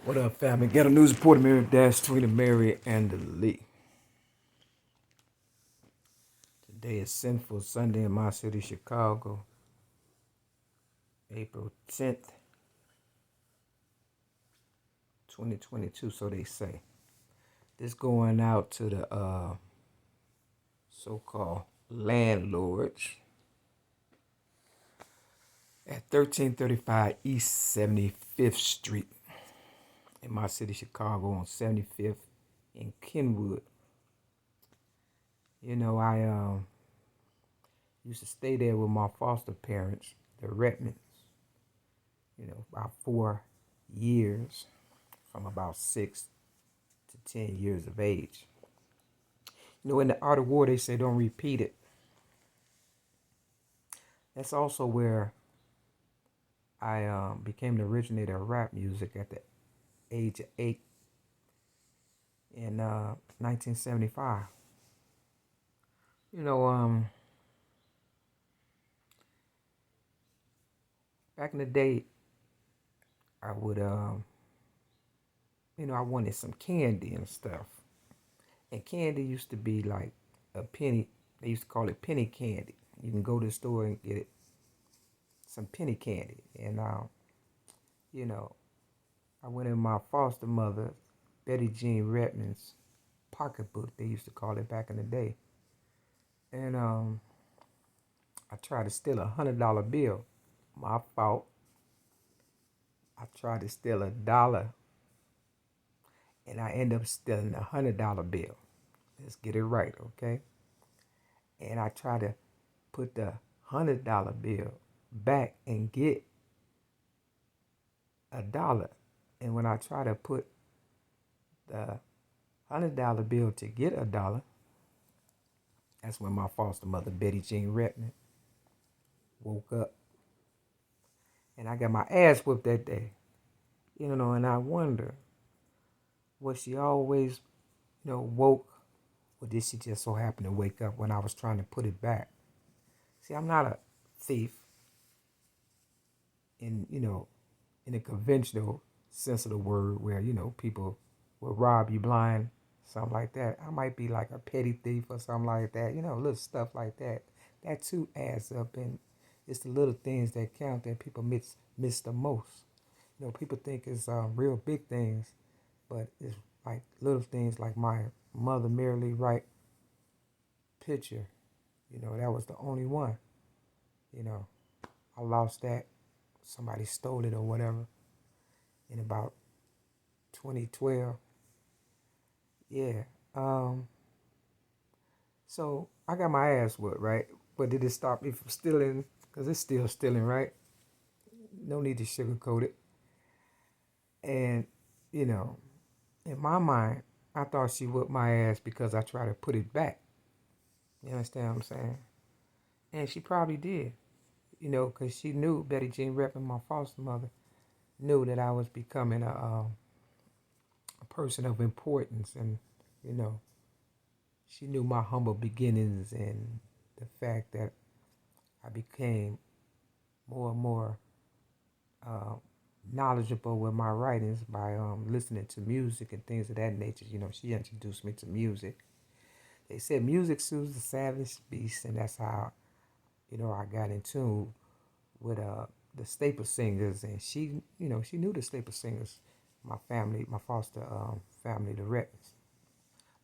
What up, family? Ghetto News Reporter Mary Dash, Tweety Mary, and the Lee. Today is Sinful Sunday in my city, Chicago, April 10th, 2022, so they say. This going out to the so-called landlords at 1335 East 75th Street in my city, Chicago, on 75th in Kenwood. You know, I used to stay there with my foster parents, the Redmonds, about 4 years, from about 6 to 10 years of age. In the art of war, they say don't repeat it. That's also where I became the originator of rap music at the age of 8 in 1975. Back in the day, I would, I wanted some candy and stuff. And candy used to be like a penny. They used to call it penny candy. You can go to the store and get it, some penny candy. And, I went in my foster mother, Betty Jean Redmond's pocketbook, they used to call it back in the day. And I tried to steal $100 bill. My fault. I tried to steal $1, and I ended up stealing $100 bill. Let's get it right, okay? And I tried to put the $100 bill back and get $1. And when I try to put the $100 bill to get $1, that's when my foster mother, Betty Jean Redmond, woke up. And I got my ass whooped that day. And I wonder, was she always, woke, or did she just so happen to wake up when I was trying to put it back? See, I'm not a thief in a conventional sense of the word where, people will rob you blind, something like that. I might be like a petty thief or something like that, little stuff like that. That too adds up, and it's the little things that count that people miss the most. People think it's real big things, but it's like little things like my mother Mary Lee Wright picture. That was the only one. I lost that. Somebody stole it or whatever in about 2012. Yeah. So I got my ass whooped, right? But did it stop me from stealing? Because it's still stealing, right? No need to sugarcoat it. And, in my mind, I thought she whooped my ass because I tried to put it back. You understand what I'm saying? And she probably did, because she knew, Betty Jean Redmond, my foster mother, knew that I was becoming a person of importance. And, she knew my humble beginnings and the fact that I became more and more knowledgeable with my writings by listening to music and things of that nature. She introduced me to music. They said music soothes the savage beast, and that's how, I got in tune with the staple singers, and she knew the staple singers, my family, my foster family, the Redmonds.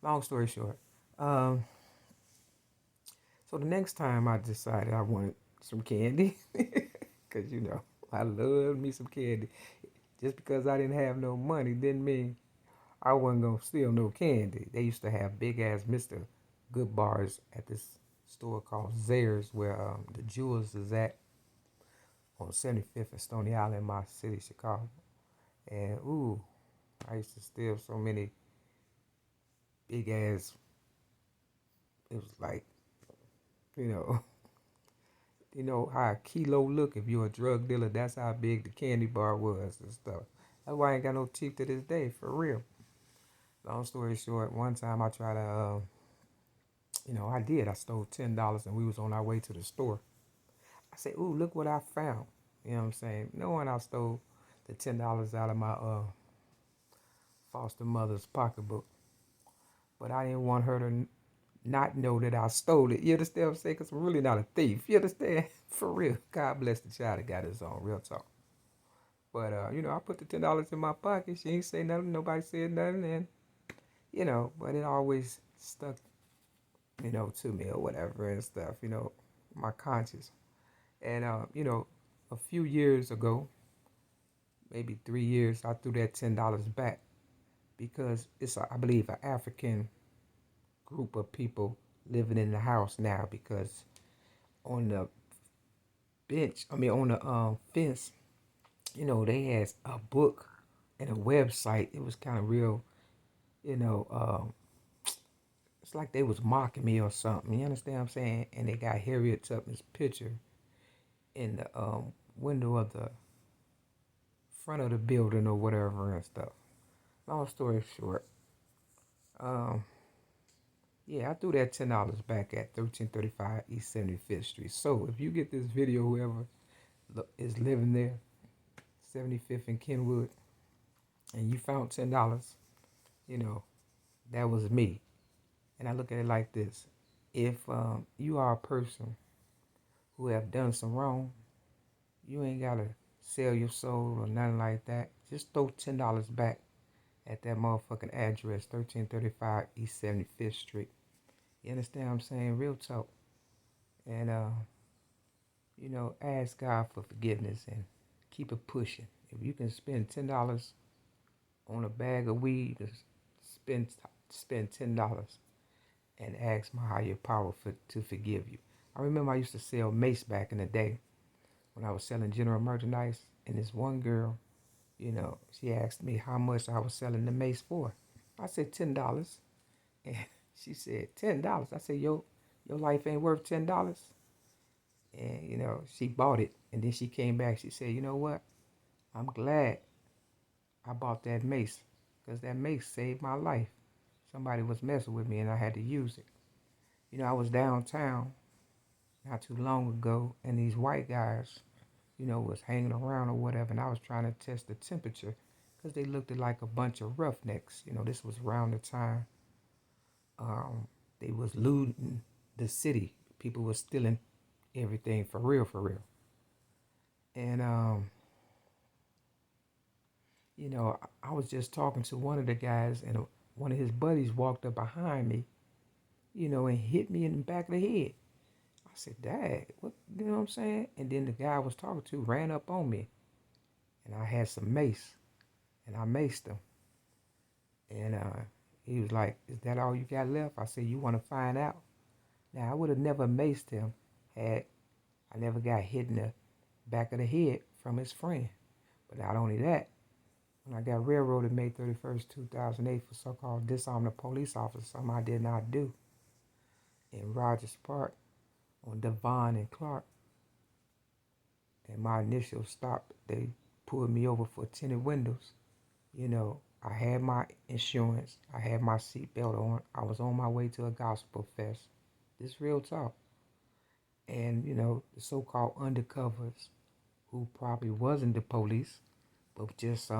Long story short, so the next time I decided I wanted some candy, because I love me some candy. Just because I didn't have no money didn't mean I wasn't gonna steal no candy. They used to have big ass Mr. Good bars at this store called Zayres, where the Jewels is at on 75th and Stony Island in my city, Chicago. And I used to steal so many big ass. It was like, you know, how a kilo look if you're a drug dealer. That's how big the candy bar was and stuff. That's why I ain't got no teeth to this day, for real. Long story short, one time I tried to, I did. I stole $10 and we was on our way to the store. I said, ooh, look what I found. You know what I'm saying? Knowing I stole the $10 out of my foster mother's pocketbook. But I didn't want her to not know that I stole it. You understand what I'm saying? Because I'm really not a thief. You understand? For real. God bless the child that got his own. Real talk. But, I put the $10 in my pocket. She ain't say nothing. Nobody said nothing. And, but it always stuck, to me or whatever and stuff, my conscience. And, a few years ago, maybe 3 years, I threw that $10 back because it's, I believe, an African group of people living in the house now because on the on the fence, they had a book and a website. It was kind of real, you know, um, it's like they was mocking me or something. You understand what I'm saying? And they got Harriet Tubman's picture in the window of the front of the building or whatever and stuff. Long story short, um, yeah, I threw that $10 back at 1335 East 75th Street. So if you get this video, whoever is living there, 75th and Kenwood, and you found $10, you know, that was me. And I look at it like this. If you are a person who have done some wrong, you ain't got to sell your soul or nothing like that. Just throw $10 back at that motherfucking address, 1335 East 75th Street. You understand what I'm saying? Real talk. And, ask God for forgiveness and keep it pushing. If you can spend $10 on a bag of weed, spend $10 and ask my higher power to forgive you. I remember I used to sell mace back in the day when I was selling general merchandise, and this one girl, she asked me how much I was selling the mace for. I said $10, and she said $10. I said your life ain't worth $10, and she bought it, and then she came back. She said, you know what? I'm glad I bought that mace because that mace saved my life. Somebody was messing with me, and I had to use it. I was downtown not too long ago, and these white guys, was hanging around or whatever, and I was trying to test the temperature because they looked like a bunch of roughnecks. This was around the time they was looting the city. People were stealing everything for real, for real. And, I was just talking to one of the guys, and one of his buddies walked up behind me, and hit me in the back of the head. I said, Dad, what, you know what I'm saying? And then the guy I was talking to ran up on me, and I had some mace, and I maced him. And he was like, is that all you got left? I said, you want to find out? Now, I would have never maced him had I never got hit in the back of the head from his friend. But not only that, when I got railroaded May 31st, 2008 for so-called disarming a police officer, something I did not do, in Rogers Park on Devon and Clark, and my initial stop, they pulled me over for tinted windows. I had my insurance. I had my seatbelt on. I was on my way to a gospel fest. This real talk. And, the so-called undercovers who probably wasn't the police, but just,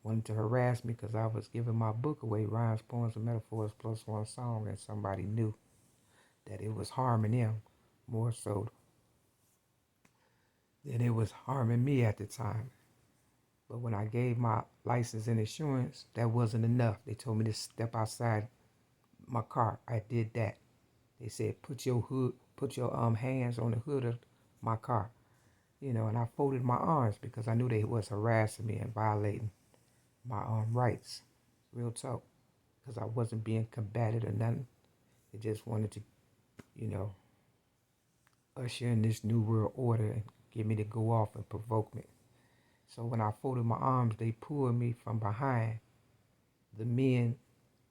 wanted to harass me because I was giving my book away, Rhymes, Poems, and Metaphors plus one song, and somebody knew that it was harming them more so than it was harming me at the time. But when I gave my license and insurance, that wasn't enough. They told me to step outside my car. I did that. They said, put your hands on the hood of my car. And I folded my arms because I knew they was harassing me and violating my rights. Real talk. Because I wasn't being combated or nothing. They just wanted to, usher in this new world order and get me to go off and provoke me. So when I folded my arms, they pulled me from behind. The men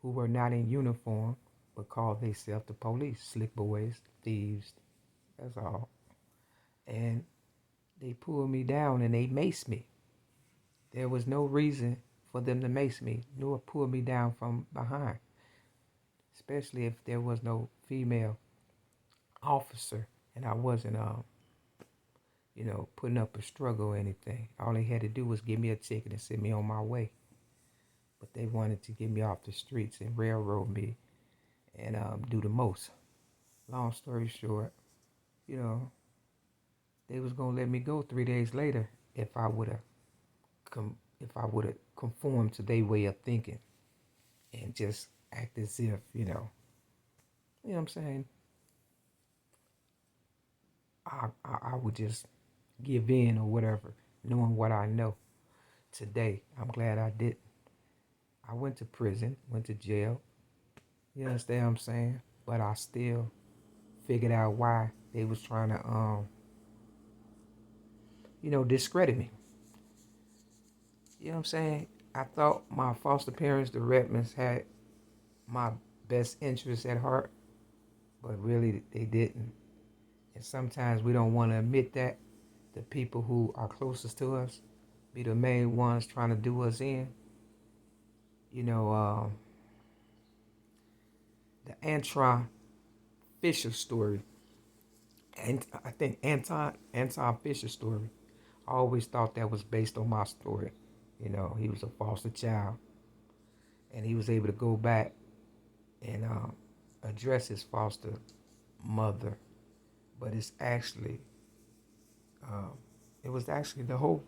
who were not in uniform but called themselves the police. Slick boys, thieves, that's all. And they pulled me down and they maced me. There was no reason for them to mace me, nor pull me down from behind. Especially if there was no female officer and I wasn't putting up a struggle or anything. All they had to do was give me a ticket and send me on my way. but they wanted to get me off the streets and railroad me and do the most. Long story short, you know, they was gonna let me go 3 days later if I would have if I would have conformed to their way of thinking and just act as if, you know what I'm saying? I would just give in or whatever, knowing what I know today. I'm glad I did. I went to prison, went to jail. You understand what I'm saying? But I still figured out why they was trying to, discredit me. You know what I'm saying? I thought my foster parents, the Redmonds, had my best interests at heart, but really they didn't. And sometimes we don't want to admit that. The people who are closest to us be the main ones trying to do us in. You know, the Antron Fisher story, and I think Anton Fisher story. I always thought that was based on my story. You know, he was a foster child, and he was able to go back and address his foster mother, but it was actually the whole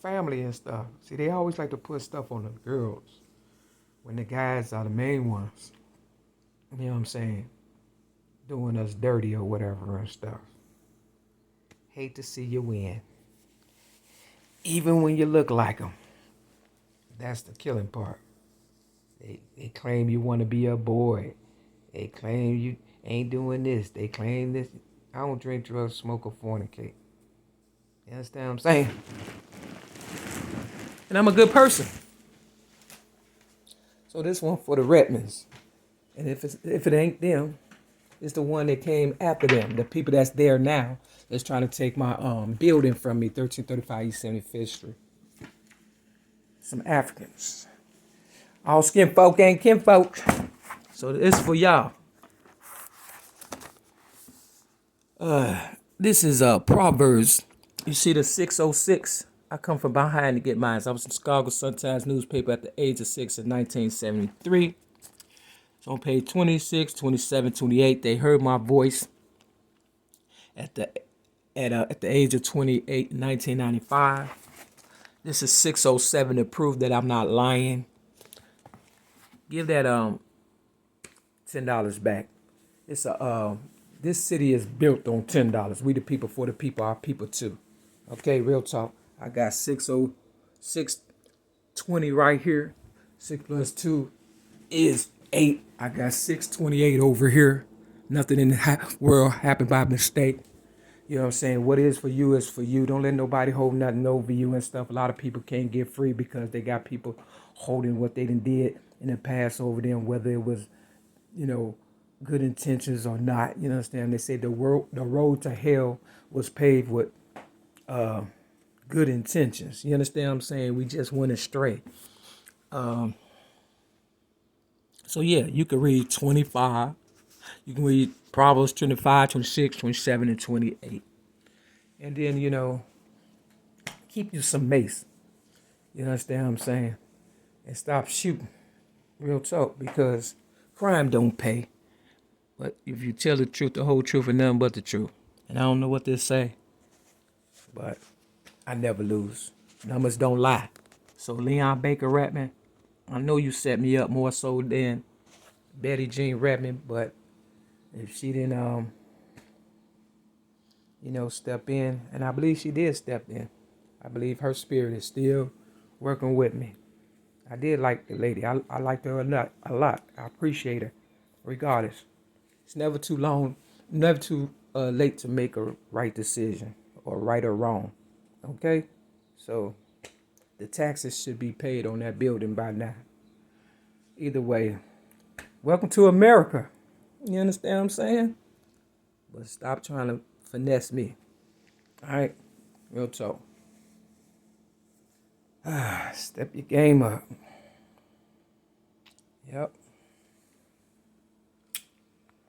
family and stuff. See, they always like to put stuff on the girls when the guys are the main ones. You know what I'm saying? Doing us dirty or whatever and stuff. Hate to see you win. Even when you look like them. That's the killing part. They claim you want to be a boy. They claim you ain't doing this. They claim this. I don't drink drugs, smoke, or fornicate. You understand what I'm saying? And I'm a good person. So this one for the Redmonds. And if it ain't them, it's the one that came after them. The people that's there now that's trying to take my building from me, 1335 East 75th Street. Some Africans. All skin folk ain't kin folk. So this is for y'all. This is Proverbs. You see the 606? I come from behind to get mine. I was in Chicago Sun-Times newspaper at the age of 6 in 1973. So on page 26, 27, 28, they heard my voice at the age of 28 in 1995. This is 607 to prove that I'm not lying. Give that $10 back. It's this city is built on $10. We the people, for the people, our people too. Okay, real talk. I got 620 right here. 6 plus 2 is 8. I got 628 over here. Nothing in the world happened by mistake. You know what I'm saying? What is for you is for you. Don't let nobody hold nothing over you and stuff. A lot of people can't get free because they got people holding what they done did in the past over them, whether it was, good intentions or not. You understand? They say the road to hell was paved with good intentions. You understand what I'm saying? We just went astray. So yeah, you can read 25. You can read Proverbs 25, 26, 27, and 28. And then, keep you some mace. You understand what I'm saying? And stop shooting. Real talk, because crime don't pay. But if you tell the truth, the whole truth, and nothing but the truth. And I don't know what they say, but I never lose. Numbers don't lie. So Leon Baker Redmond, I know you set me up more so than Betty Jean Redmond, but if she didn't, step in, and I believe she did step in. I believe her spirit is still working with me. I did like the lady. I liked her a lot. I appreciate her, regardless. It's never too long, never too late to make a right decision, or right or wrong. Okay? So the taxes should be paid on that building by now. Either way, welcome to America. You understand what I'm saying? But stop trying to finesse me. All right? Real talk. Step your game up. Yep.